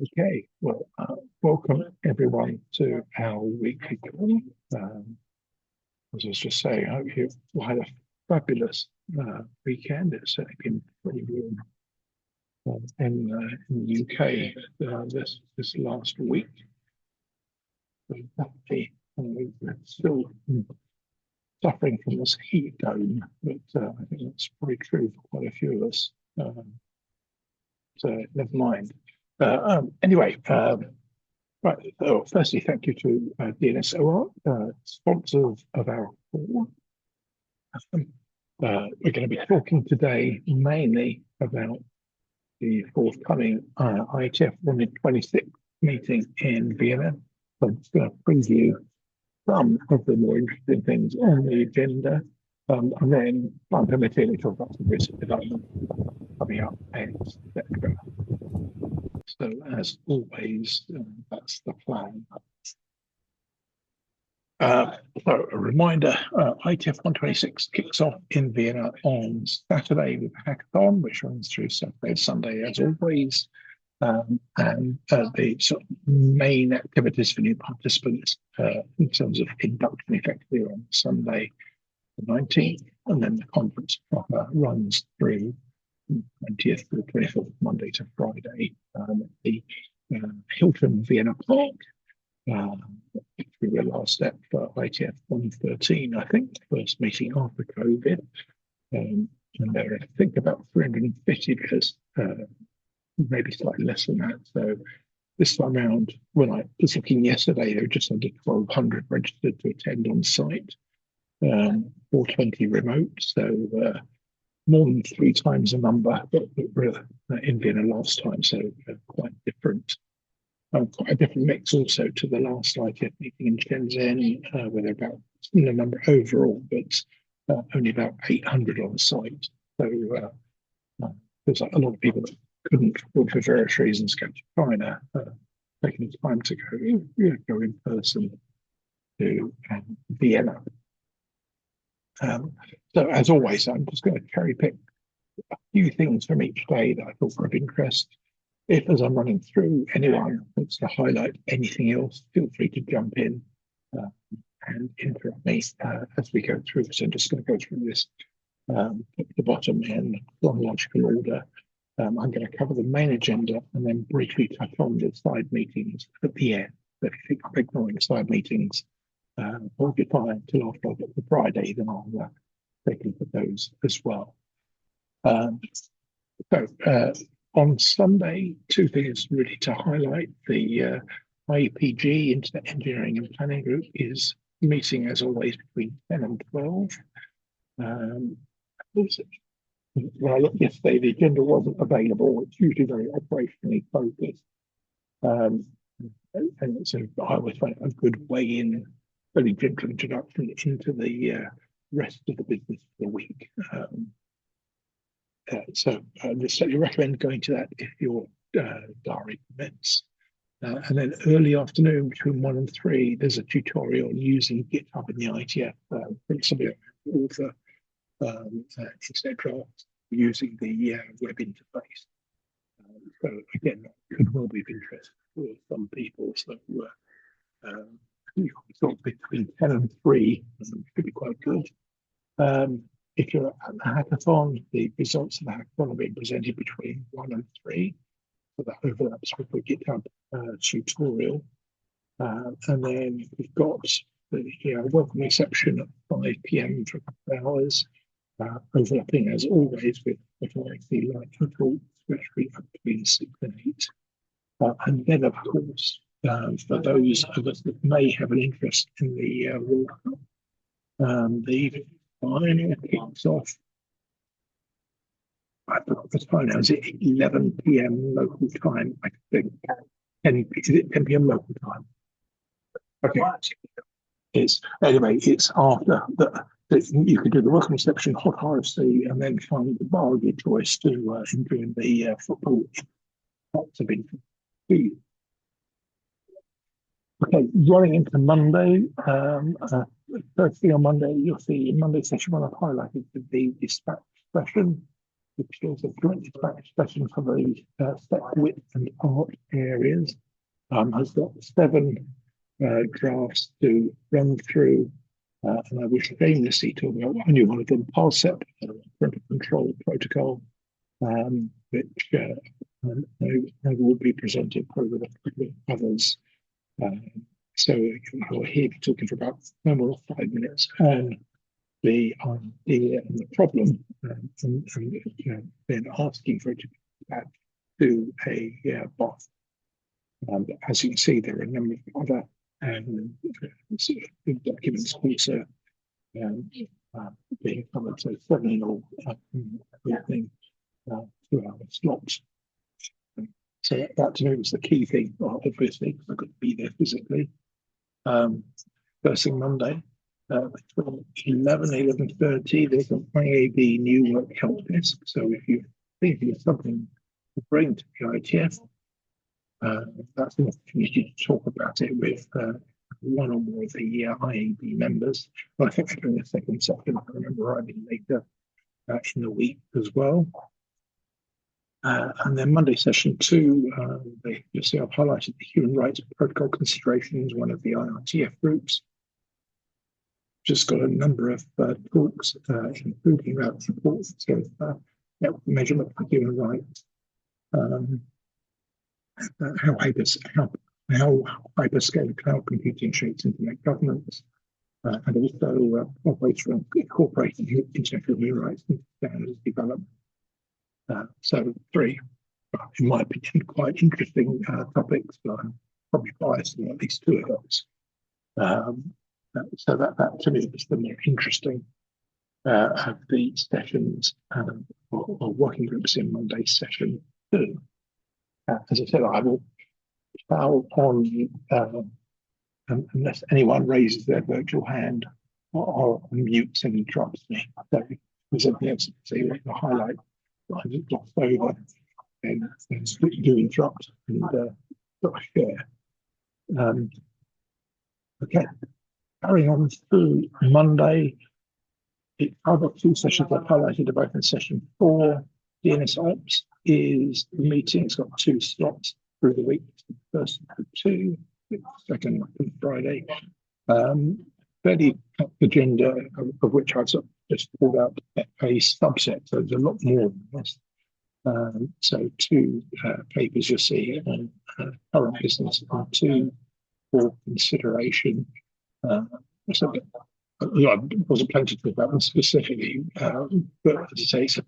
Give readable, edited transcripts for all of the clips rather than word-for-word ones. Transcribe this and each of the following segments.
Okay, well, welcome everyone to our weekly call. As I was just saying, I hope you've had a fabulous weekend. It's certainly been pretty warm in the UK this last week. So definitely, we're still suffering from this heat dome, but I think that's probably true for quite a few of us. So never mind. Anyway, right. So firstly, thank you to DNS, sponsors of our call. We're going to be talking today mainly about the forthcoming IETF 126 meeting in Vienna. So I'm just going to preview some of the more interesting things on the agenda, and then I'm going to talk about some recent development coming up, etc. So as always, that's the plan. So a reminder, IETF 126 kicks off in Vienna on Saturday with a hackathon, which runs through Saturday and Sunday as always. And the sort of main activities for new participants in terms of induction effectively on Sunday the 19th, and then the conference proper runs through 20th to the 24th, Monday to Friday, at the Hilton Vienna Park. We were last step for IETF 113, I think, first meeting after COVID. And there are, I think, about 350 because maybe slightly less than that. So this time around, when I was looking yesterday, there were just under 1,200 registered to attend on site, 420 remote. So more than 3 times the number that were in Vienna last time. So quite different. Quite a different mix also to the last IETF meeting in Shenzhen, where there are about a similar number overall, but only about 800 on site. So there's a lot of people that couldn't, for various reasons, go to China, taking the time to go in person to Vienna. So as always, I'm just going to cherry pick a few things from each day that I thought were of interest. If, as I'm running through, anyone wants to highlight anything else, feel free to jump in and interrupt me as we go through. So I'm just going to go through this at the bottom in chronological order. I'm going to cover the main agenda and then briefly touch on the side meetings at the end. So if you think I'm ignoring the side meetings, hold your fire until after I get to Friday, then I'll take a look at those as well. On Sunday, 2 things really to highlight. The IEPG, Internet Engineering and Planning Group, is meeting as always between 10 and 12. When I looked yesterday, the agenda wasn't available. It's usually very operationally focused. And so I always find it a good way in, very gentle introduction into the rest of the business for the week. So I certainly recommend going to that if your diary permits. And then early afternoon between 1 and 3, there's a tutorial using GitHub in the IETF principally author, etc., using the web interface. So again, that could well be of interest for some people. So sort of between 10 and 3 could be quite good. If you're at the hackathon, the results of the hackathon are being presented between 1 and 3. So that overlaps with the GitHub tutorial. And then we've got the welcome reception at 5 p.m. for a couple of hours, overlapping as always with the lightning talks, which will be up between 6 and 8. And then, of course, for those of us that may have an interest in the World Cup, the final kicks off. I forgot the time now. Is it 11 p.m. local time? I think. Is it 10 p.m. local time? Okay. It's after that you can do the welcome reception, hot RFC, and then find the bar of your choice to enjoy the football. Lots of interest. Okay, running into Monday. Firstly, on Monday, you'll see in Monday session one I've highlighted the dispatch session. which is a joint dispatch session for the spec width and art areas. Has got 7 drafts to run through, and I wish shamelessly talk about only one of them, PARSEP, parental control protocol, which I will be presented probably with a couple of others. So you'll hear me talking for about no more than 5 minutes on the idea and the problem, and then asking for it to be back to a bot. As you can see, there are a number of other documents also being covered. So 7 in all, evening, 2 hour slots. So that to me was the key thing, obviously, because I couldn't be there physically. First thing Monday, between 11 and 11:30, there's an IAB New Work Help Desk. So if you're thinking of something to bring to the IETF, that's an opportunity to talk about it with one or more of the IAB members. But I think they're doing a second session, I remember arriving later in the week as well. And then Monday session 2, you'll see I've highlighted the human rights protocol considerations, one of the IETF groups. Just got a number of talks, including about the importance of measurement for human rights, how hyperscale cloud computing shapes internet governance, and also ways around incorporating international human rights into standards development. So 3, in my opinion, quite interesting topics, but I'm probably biased in at least 2 of those. So that to me is the more interesting of the sessions or working groups in Monday's session 2. As I said, I will foul on unless anyone raises their virtual hand or mutes and interrupts me. So if there's anything else to say, like the highlight that I just glossed over, and do interrupt and share. Okay, carrying on through Monday, the other 2 sessions I've highlighted are both in session 4. DNS Ops is the meeting. It's got 2 slots through the week. First 2, second on Friday. Fairly packed agenda, of which I've sort of just pulled out a subset. So there's a lot more than this. So 2 papers you'll see on current business and 2 for consideration. So I wasn't planning to talk about them specifically, but as I say, it's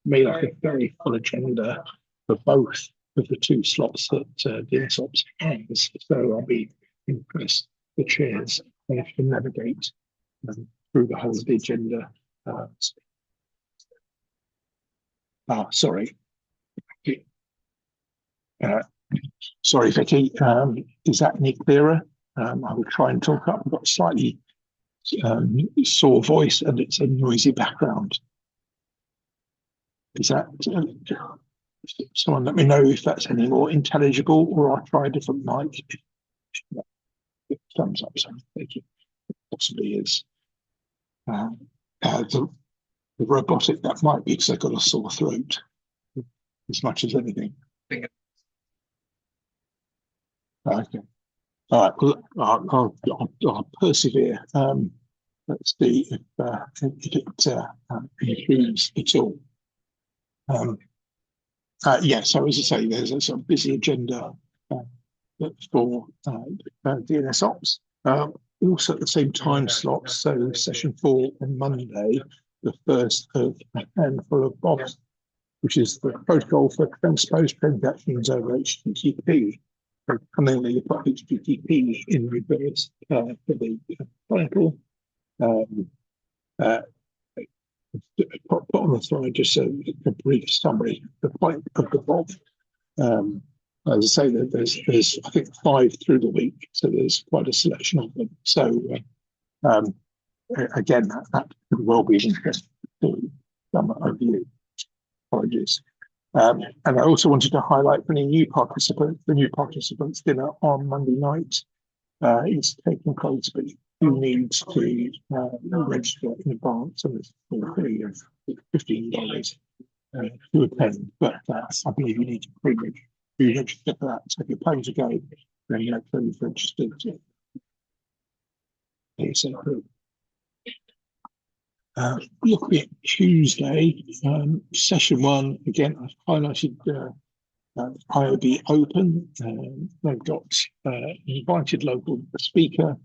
made like a very full agenda for both of the 2 slots that DNS Ops has. So I'll be impressed the chairs have to navigate through the whole of the agenda. Sorry. Sorry, Vicky. Is that any clearer? I will try and talk up. I've got a slightly sore voice and it's a noisy background. Is that someone let me know if that's any more intelligible, or I'll try a different mic. Thumbs up, so thank you. It possibly is. The robotic, that might be because I've got a sore throat as much as anything. Okay. All right. Well, I'll persevere. Let's see if it improves at all. So as I say, there's a sort of busy agenda for DNS Ops. Also at the same time slots, so session 4 on Monday, the first of a handful of BOPs, which is the protocol for transposed transactions over HTTP. Commonly, you put HTTP in reverse for the title. Put on the slide just a brief summary. The point of the BOP, as I say, there's I think 5 through the week, so there's quite a selection of them. So again, that could well be interesting to some of you. Apologies. And I also wanted to highlight for any new participants, the new participants dinner on Monday night is taking place, but you need to register in advance, and it's for free of $15. to attend, but I believe you need to pre-register for that. So if you're planning to go, then you know, please register to ASAP. Looking at Tuesday, session one, again, I've highlighted IOB Open. They've got invited local speaker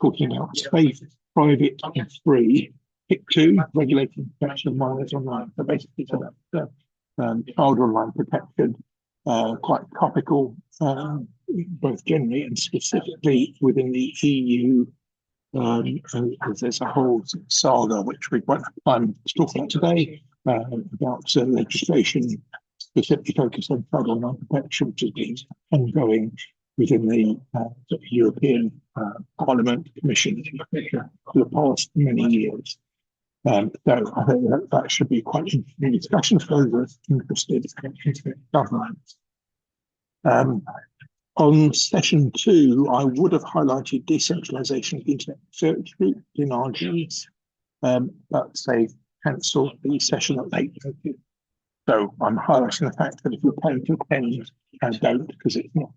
talking about safe, private, and free. Pick two, regulating protection of minors online. So basically, it's about child online protection, quite topical, both generally and specifically within the EU. And there's a whole saga which we won't have time to talk about today about legislation specifically focused on child online protection, which has been ongoing within the European Parliament, Commission, etc., for the past many years. So I think that should be quite interesting discussion for those interested in internet governance. On session two, I would have highlighted decentralization of the internet research group in RGs, but they've cancelled the session at late notice. So I'm highlighting the fact that if you're planning to attend, don't, because it's not.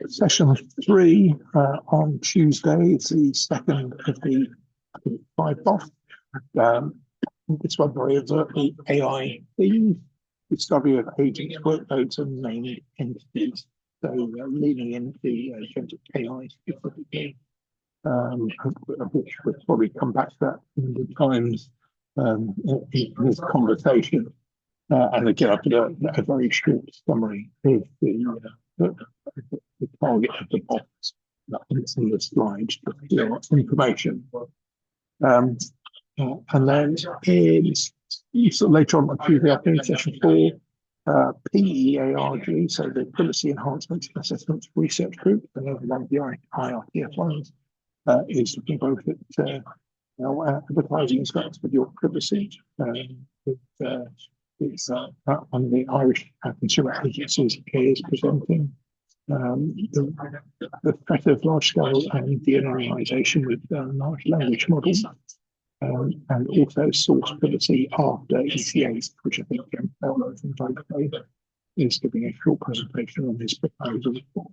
Session three on Tuesday is the second of the 5 BOF. This one very overtly AI themed, discovery of agents, workloads, and named entities. So leaning into agentic AI specifically, which we'll probably come back to that in the times in this conversation. And again, I've got a very short summary of the target of the box that's in the slide, information. And then so later on Tuesday afternoon, session 4, PEARG, so the Privacy Enhancement Assessment Research Group, another one of the IETF ones, is looking both at advertising inspectors with your privacy, it's on the Irish Consumer Agency's is presenting the threat of large-scale de-anonymization with large language models, and also source privacy after ECAs, which I think Elmo from Vodafone is giving a short presentation on his proposal for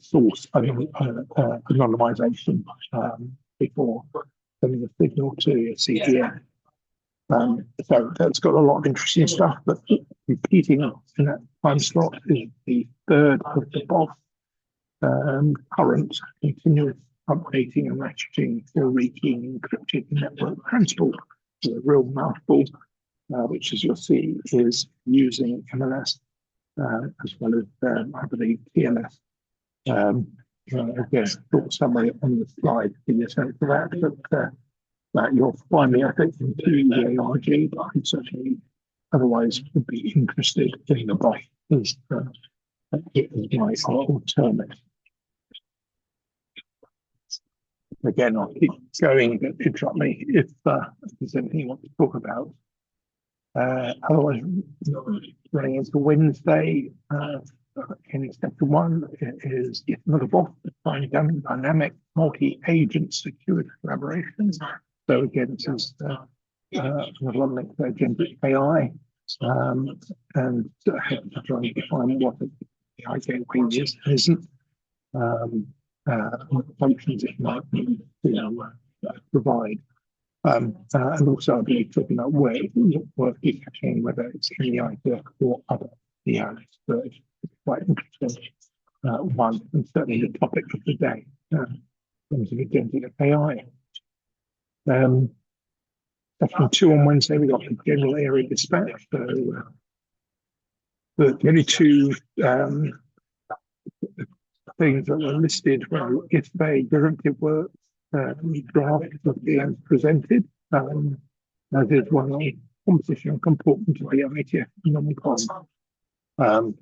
source anonymization before sending a signal to a CDN. So that's got a lot of interesting stuff, but competing in that time slot is the third of the BOF, current continuous updating and ratcheting for rekeying encrypted network transport. So a real mouthful, which as you'll see is using MLS as well as I believe TLS. Again, short summary on the slide to give you a sense of that, but you'll find me, I think, in PEARG, but I certainly otherwise would be interested in the BOF as my alternate. Again, I'll keep going, but interrupt me if there's anything you want to talk about. Otherwise, running into Wednesday, in step 1 is yet another BOF, defining dynamic multi-agent secured collaborations. So again, this is another one linked to agentic AI, and helping to try and define what the AI gateway is and isn't. Functions it might need to provide. And also, I believe, talking about where work is happening, whether it's in the IETF or other DNS, but it's quite interesting one, and certainly the topic of the day in terms of agentic AI. Session 2 on Wednesday, we got the general area dispatch. So the only two things that were listed were if a derivative work draft was being presented, as is one on composition and comportment of the IETF non-com.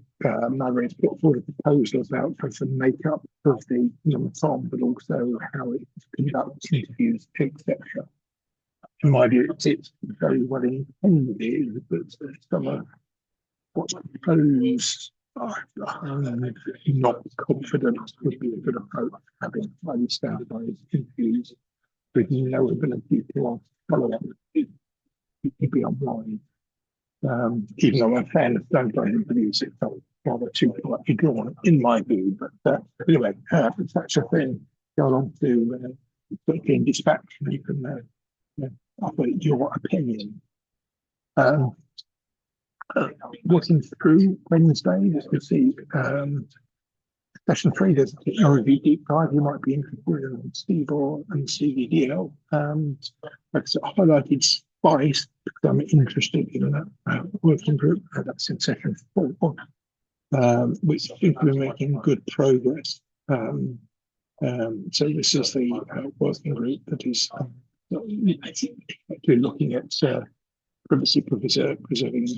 Margaret's put forward a proposal about both the makeup of the non-com, but also how it conducts interviews, etc. In my view, it's very well intended, but some of what's proposed I'm not confident would be a good approach, having highly standardized interviews with no ability to follow up. You'd be online. Even though I'm a fan of standardized interviews, it felt rather too politely drawn in my view. But anyway, if such a thing, go along to in dispatch and you can offer your opinion. Working through Wednesday, as you see, session 3, there's a technology deep dive. You might be interested in CBOR and CVDL. Like I highlighted SPICE because I'm interested in that working group. That's in session 4, which I think we're making good progress. So this is the working group that is looking at privacy preserving credentials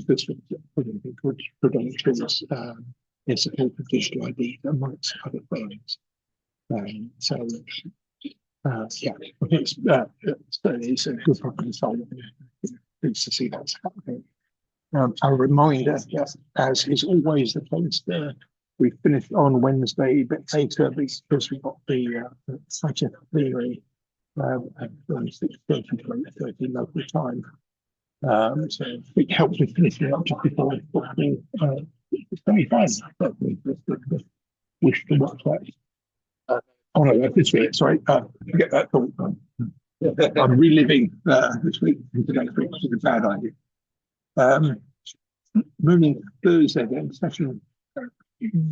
in support of digital ID, amongst other things. So, yeah, I think it's a good problem to solve. Pleased to see that's happening. A reminder, yes, as is always the case, we finished on Wednesday a bit later because we got the scientific plenary at 6:30 to 8:30 local time. So it helps with finishing up just before football. It's going to be fine. Wish to watch that. Oh no, this week. Sorry, forget that thought. I'm reliving this week into next week, which is a bad idea. Moving to Thursday, then session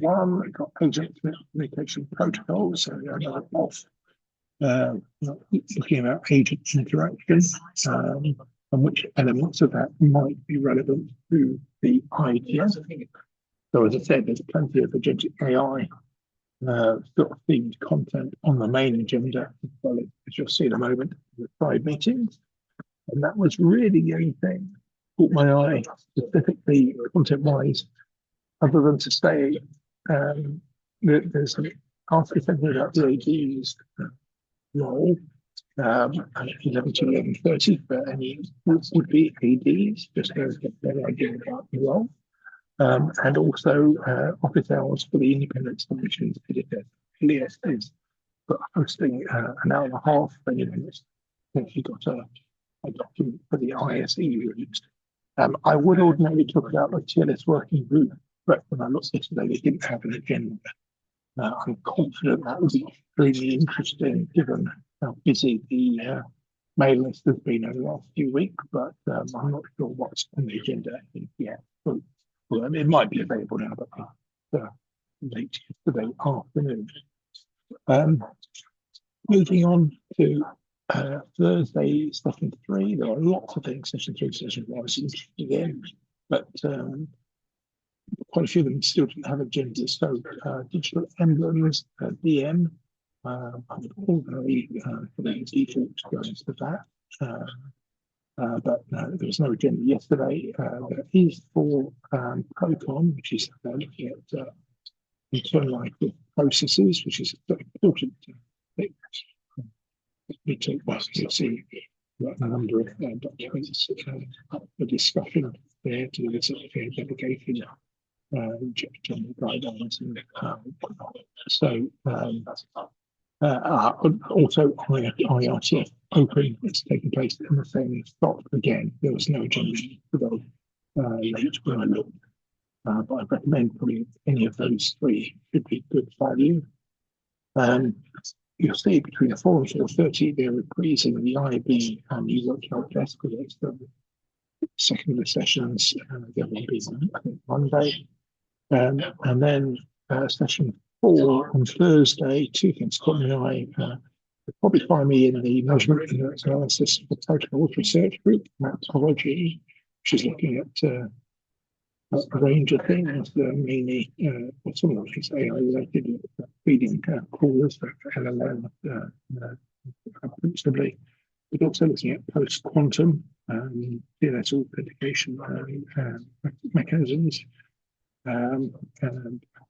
1, got agent communication protocols. So another off. Looking about agent interaction. And which elements of that might be relevant to the IETF. So as I said, there's plenty of agentic AI sort of themed content on the main agenda, as well as you'll see in a moment, the side meetings. And that was really the only thing that caught my eye, specifically content-wise, other than to say there's ask something about the AD's role. At 11 to 11:30 for any would be ADs, just to get a better idea about the role. And also office hours for the independent submissions editor. Elias is hosting an hour and a half for anyone that's actually got a document for the ISE released. I would ordinarily talk about the TLS working group, but when I looked yesterday, they didn't have an agenda. I'm confident that would be extremely interesting given how busy the mail list has been over the last few weeks, but I'm not sure what's on the agenda yet. Well, it might be available now, but late yesterday afternoon. Moving on to Thursday, session 3, there are lots of things, session 3, session 1 I was interested in, but quite a few of them still didn't have agendas. So digital emblems, DM, I'm ordinarily for the default goes to that. But there was no agenda yesterday. There is for Procon, which is looking at internalized processes, which is an important thing. We take you'll see a number of documents for discussion there to do with certificate delegation, general guidelines, and so. Also, IETF Open is taking place in the same spot again. There was no agenda for those late when I looked, but I recommend probably any of those 3 should be good value. You'll see between 4 and 4:30 they're reprising the IB and new workshop desk because it's the second of the sessions. There will be, I think, Monday, and then session 4 on Thursday. 2 things caught my eye. You'll probably find me in the measurement and analysis of the protocols research group, Maptology, which is looking at a range of things, mainly some of it's AI related, feeding callers for LLM principally, but also looking at post-quantum DNS authentication mechanisms, and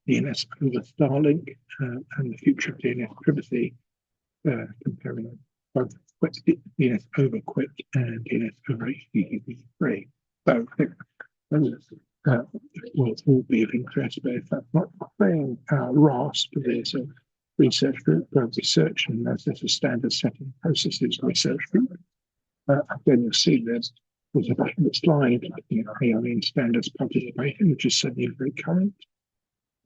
DNS over Starlink, and the future of DNS privacy, comparing both DNS over QUIC and DNS over HTTP3. So I think those will be of interest, but if that's not playing RASP, there's a research group for research, and there's a standard setting processes research group. Again, you'll see there's a backup slide, AI in standards participation, which is certainly very current.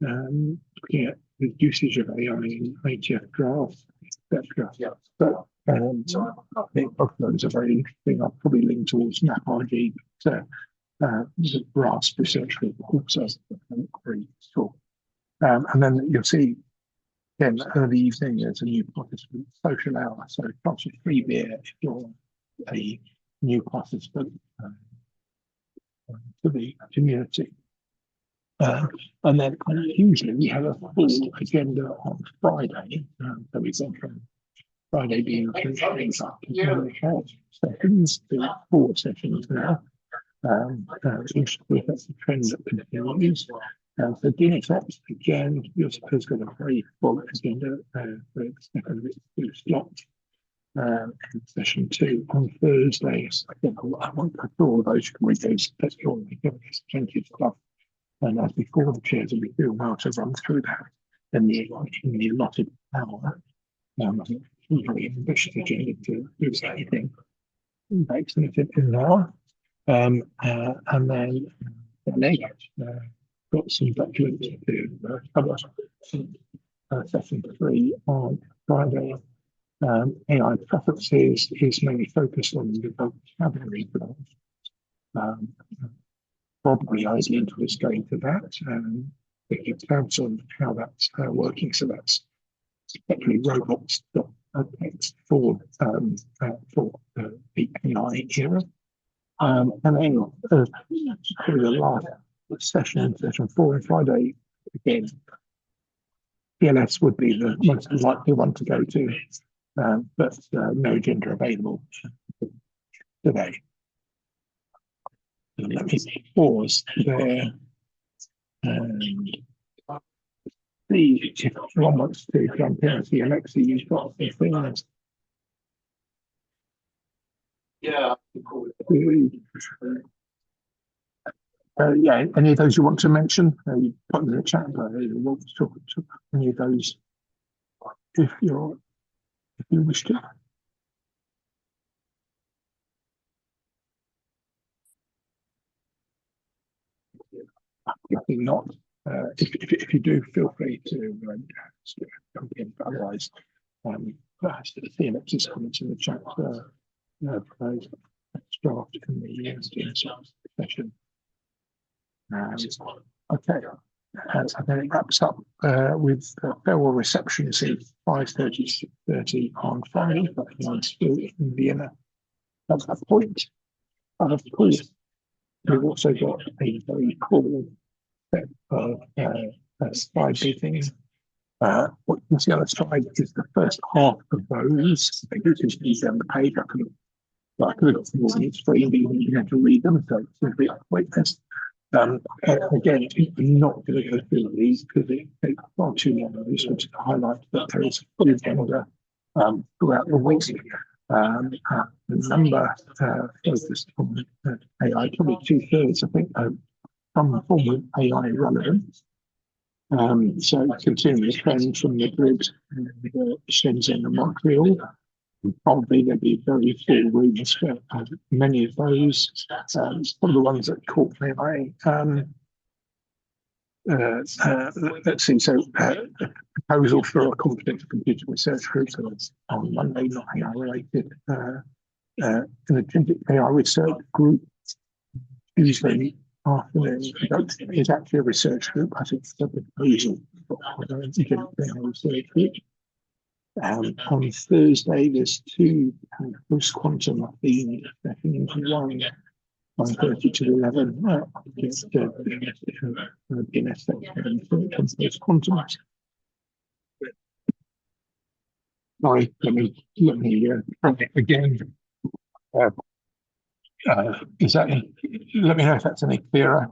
Looking at the usage of AI in IETF drafts, etc. So, I think both of those are very interesting. I'll probably link towards MapRG, but the RASP research group also very useful. And then you'll see again early evening there's a new participant social hour. So chance of free beer if you're a new participant to the community. And then usually we have a full agenda on Friday. So we've gone from Friday being 2 sessions to 4 sessions now. That's the trend that continues. So DNS Ops, again, you're supposed to have a very full agenda for the second 2 slots. Session 2 on Thursday. Again, I won't go through all of those. You can read those. That's all. There's plenty of stuff. And as before, the chairs will be doing well to run through that in the allotted hour. I think it's very ambitious agenda to do anything makes anything in an hour. And then got some documents to cover. Session 3 on Friday. AI preferences is mainly focused on the vocabulary graph. Probably ideal to just go into that. It depends on how that's working. So that's especially robots.text for the AI era. And then for the last session 4 on Friday, again, DNS would be the most likely one to go to, but no agenda available today. Let me pause there and see if one wants to jump in and see Alexa, you've got some things. Yeah. Yeah, any of those you want to mention? You put in the chat, but we'll talk any of those if you wish to. Definitely not. If you do, feel free to jump in. Otherwise, see Alexa's comments in the chat. Draft in the session. Okay, and then it wraps up with farewell receptions at 5:30, 6:30 on Friday. But I'm still in Vienna at that point. And of course, we've also got a very cool set of slide things. What you can see on the slide is the first half of those. You can see on the page. I could have got more than screen, but you have to read them, so it's a bit like this. Again, I'm not going to go through these because it takes far too long. I just wanted to highlight that there is a full agenda throughout the week. The number focused on AI, probably 2/3, I think, some form of AI relevance. So continuing the trend from the groups Shenzhen and Montreal. Probably there'll be very full rooms for many of those. Some of the ones that caught my eye. Let's see. So, proposal for a confidential computer research group. So it's on Monday, not AI related. An agentic AI research group. Tuesday afternoon is actually a research group. I think it's a proposal for an agentic AI research group. On Thursday, there's 2 post-quantum themed sessions, one 30 to 11. DNS section post-quantum. Sorry, let me try it again. Is that? Let me know if that's any clearer.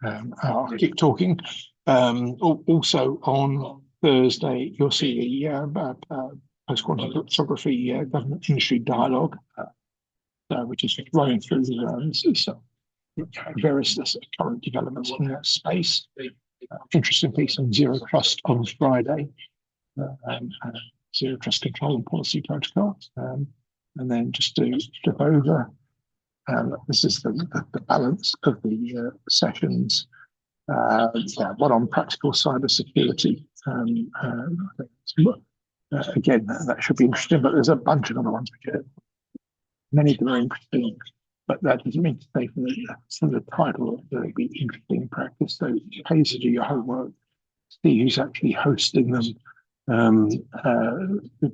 I'll keep talking. Also on Thursday, you'll see the post-quantum cryptography government industry dialogue. which is running through various current developments in that space. Interesting piece on zero trust on Friday, zero trust control and policy protocol, and then just to flip over. This is the balance of the sessions. One on practical cyber security. Again, that should be interesting, but there's a bunch of other ones which are many of them are interesting, but that doesn't mean to say from the title that they'll be interesting in practice. So it pays to do your homework, see who's actually hosting them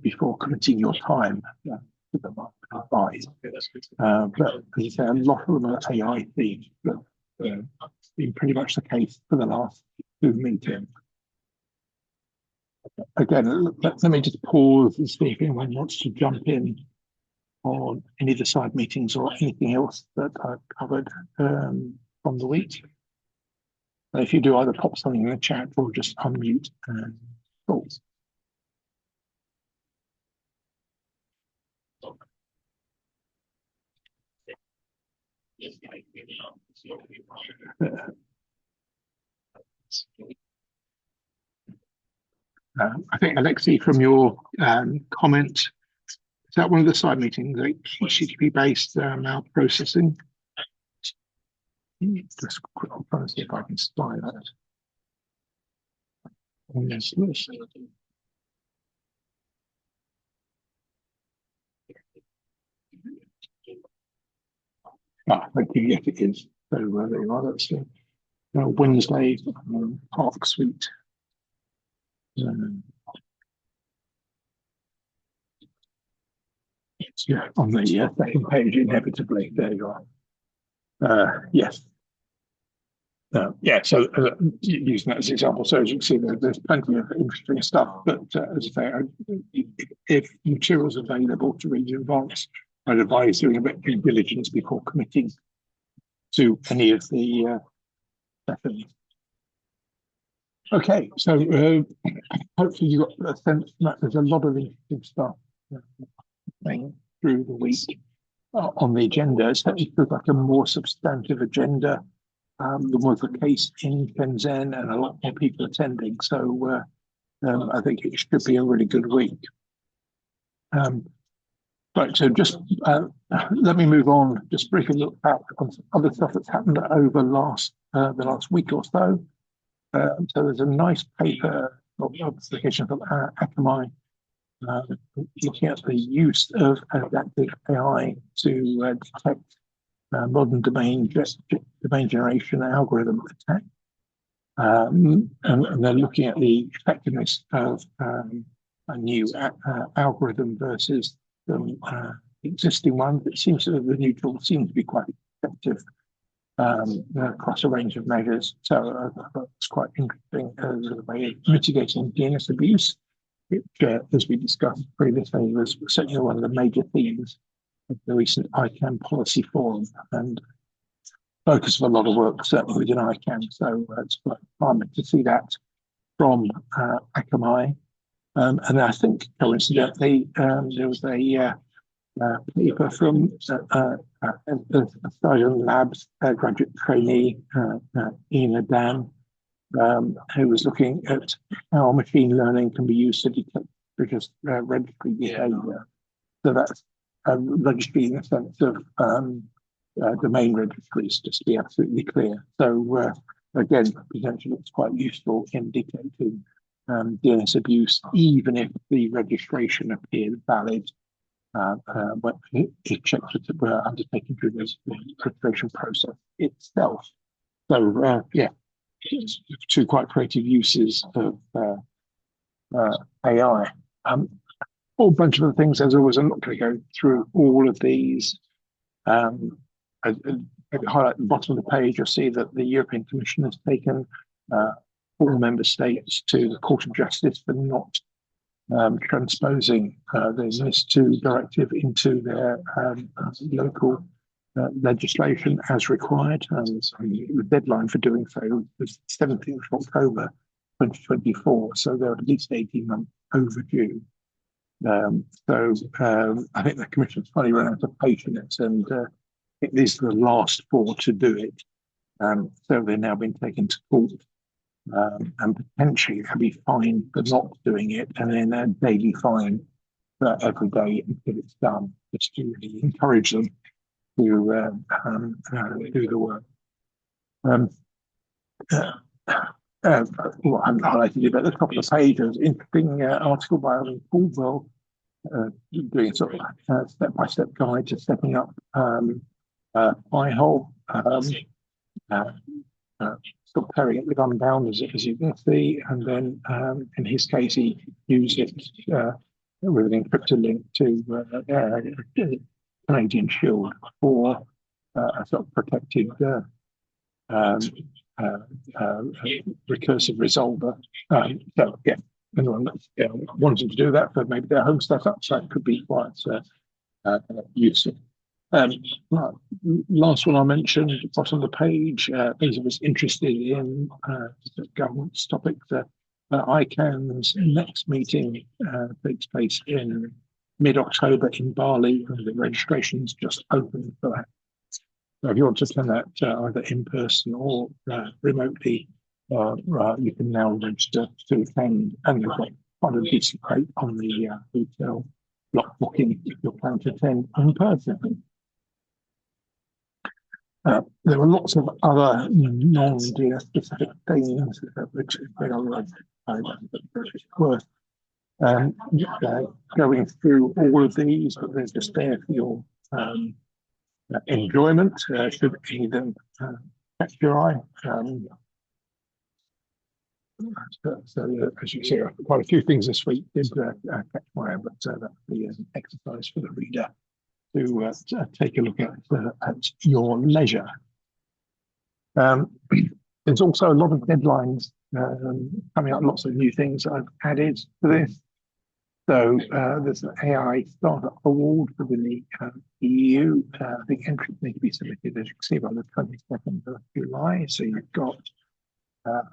before committing your time to them. But as I say, a lot of them are AI themed, but been pretty much the case for the last two meetings. Again, let me just pause and see if anyone wants to jump in on any of the side meetings or anything else that I've covered from the week. If you do, either pop something in the chat or just unmute and talk. I think, Alexei, from your comment, is that one of the side meetings, like HTTP-based now processing? Just quick, I'm trying to see if I can spy that on this list. Thank you. Yes, it is. So there you are. That's Wednesday Park Suite. Yeah, on the second page, inevitably. There you are. Yes. So using that as an example, so as you can see, there's plenty of interesting stuff. But as I say, if materials are available to read in advance, I'd advise doing a bit of due diligence before committing to any of the sessions. Okay, so hopefully you got a sense that there's a lot of interesting stuff through the week on the agenda. It certainly feels like a more substantive agenda than was the case in Shenzhen, and a lot more people attending. So I think it should be a really good week. Right, so just let me move on. Just briefly look back on some other stuff that's happened over the last week or so. So there's a nice paper or publication from Akamai looking at the use of adaptive AI to detect modern domain generation algorithm attack. And they're looking at the effectiveness of a new algorithm versus the existing one. It seems that the new tool seems to be quite effective across a range of measures. So it's quite interesting as a way of mitigating DNS abuse, which, as we discussed previously, was certainly one of the major themes of the recent ICANN policy forum and focus of a lot of work, certainly within ICANN. So it's quite fun to see that from Akamai. And I think, coincidentally, there was a paper from Scion Labs graduate trainee, Ian Adam, who was looking at how machine learning can be used to detect registry behavior. So that's registry in the sense of domain registries, just to be absolutely clear. So again, potentially it's quite useful in detecting DNS abuse, even if the registration appeared valid. It checks that we're undertaking through the registration process itself. So two quite creative uses of AI. A whole bunch of other things. As always, I'm not going to go through all of these. I highlight the bottom of the page. You'll see that the European Commission has taken all member states to the Court of Justice for not transposing the NIS2 directive into their local legislation as required. The deadline for doing so was 17th of October 2024, so they're at least 18 months overdue. I think the Commission's finally run out of patience, and these are the last four to do it. So they've now been taken to court, and potentially they'll be fined for not doing it, and then a daily fine for every day until it's done, just to really encourage them to do the work. What I'm highlighting about the top of the page is an interesting article by Alan Caldwell, doing a sort of step-by-step guide to setting up iHole, still pairing it with Unbound, as you can see, and then in his case he used it with an encrypted link to Canadian Shield for a sort of protected recursive resolver. So yeah, anyone that's wanting to do that for maybe their home setup, so it could be quite useful. Last one I mentioned, bottom of the page, those of us interested in governance topics, ICANN's next meeting takes place in mid-October in Bali, and the registration's just open for that. So if you want to attend that either in person or remotely, you can now register to attend, and you've got quite a decent rate on the hotel block booking if you're planning to attend in person. There are lots of other non-DNS specific things which are worth going through all of these, but they're just there for your enjoyment, should any of them catch your eye. So as you see, quite a few things this week did catch my eye, but that'll be an exercise for the reader to take a look at your leisure. There's also a lot of deadlines coming up, lots of new things I've added to this. So there's an AI Startup Award within the EU. I think entries need to be submitted, as you can see, by the 22nd of July. So you've got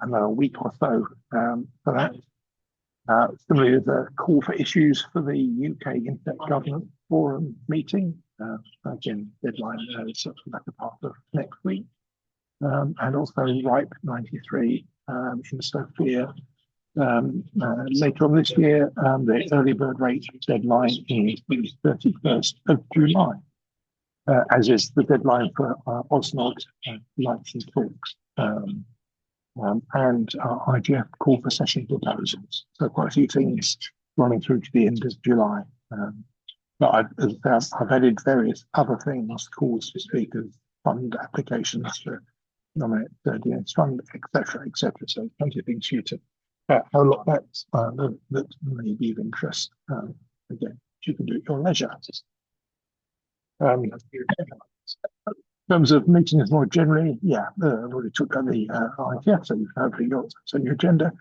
another week or so for that. Similarly, there's a call for issues for the UK Internet Governance Forum meeting. Again, deadline is the latter part of next week. And also RIPE 93 in Sofia. Later on this year, the early bird rate deadline is the 31st of July, as is the deadline for OSNOD Lights and Talks. And IGF call for session proposals. So quite a few things running through to the end of July. But I've added various other things, calls for speakers, fund applications to nominate DNS fund, etc., etc. So plenty of things for you to have a look at that may be of interest. Again, you can do it at your leisure. In terms of meetings more generally, I've already talked about the IETF, so you've hopefully got it's on your agenda.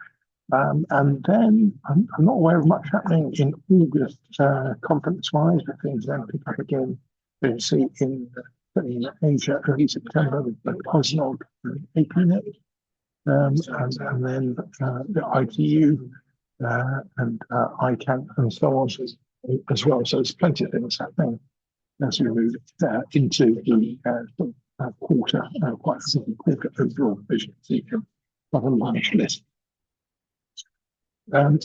And then I'm not aware of much happening in August conference-wise, but things then pick up again. You see in Asia, early September, with both OSNOD and APNet, and then the ITU and ICANN and so on as well. So there's plenty of things happening as we move into the quarter, quite a busy quarter overall, as you can see from quite a large list. And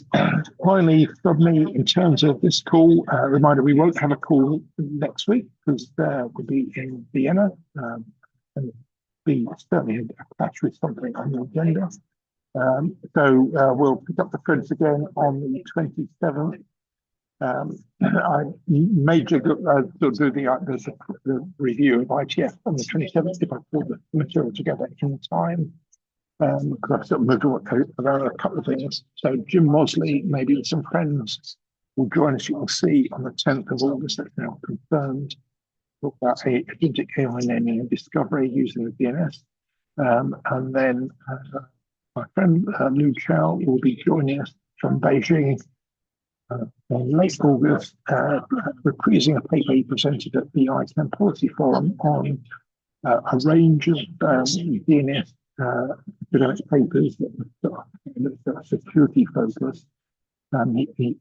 finally, from me, in terms of this call, reminder, we won't have a call next week because we'll be in Vienna and be certainly a clash with something on the agenda. So we'll pick up the threads again on the 27th. I may do the review of IETF on the 27th if I pull the material together in time. Because I've sort of moved around a couple of things. So Jim Mosley, maybe with some friends, will join us. You will see on the 10th of August, that's now confirmed. Talk about agentic AI naming and discovery using the DNS. And then my friend Lou Chow will be joining us from Beijing in late August, reprising a paper he presented at the ICANN Policy Forum on a range of DNS academic papers that are security focused, He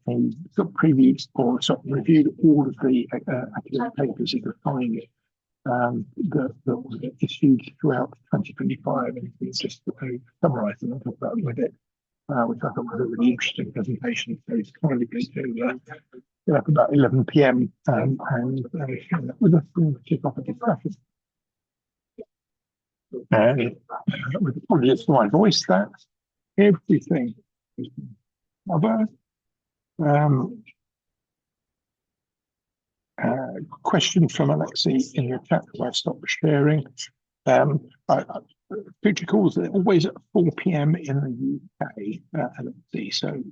sort of previewed or sort of reviewed all of the academic papers he could find that were issued throughout 2025, and he just summarised them and talked about them a bit, which I thought was a really interesting presentation. So he's kindly going to get up about 11 p.m. And share that with us and kick off a discussion. And with apologies for my voice, that's everything is covered. Question from Alexei in the chat as I stopped sharing. Future calls are always at 4 p.m. in the UK, Alexei. So,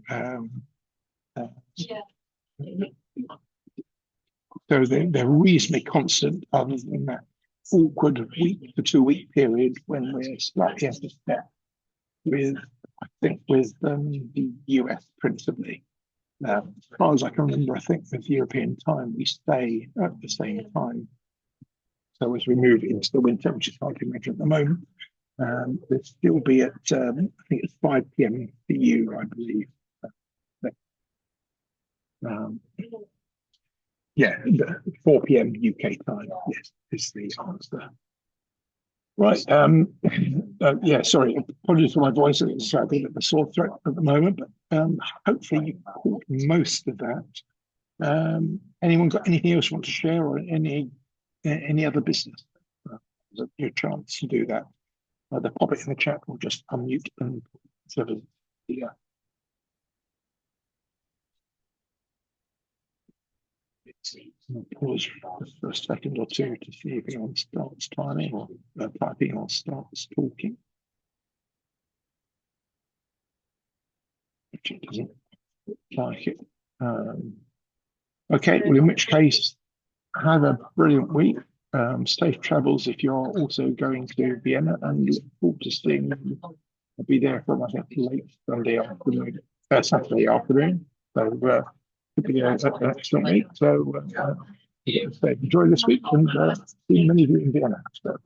so they're reasonably constant, other than that awkward week to 2 week period when we're slightly out of step with, I think, with the US principally. As far as I can remember, I think with European time, we stay at the same time. So as we move into the winter, which is hard to imagine at the moment, we'll still be at, I think it's 5 p.m. for you, I believe. Yeah, 4 p.m. UK time, yes, is the answer. Right, yeah, sorry, apologies for my voice. It's a bit of a sore throat at the moment, but hopefully you caught most of that. Anyone got anything else you want to share, or any other business? Your chance to do that. Either pop it in the chat or just unmute and sort of, yeah. Pause for a second or two to see if anyone starts typing or starts talking. Which it doesn't look like it. Okay, well, in which case, have a brilliant week. Safe travels if you're also going to Vienna, and look forward to seeing you. I'll be there from, I think, late Sunday afternoon, Saturday afternoon. So, it'll be an excellent week. So, enjoy this week, and see many of you in Vienna. So,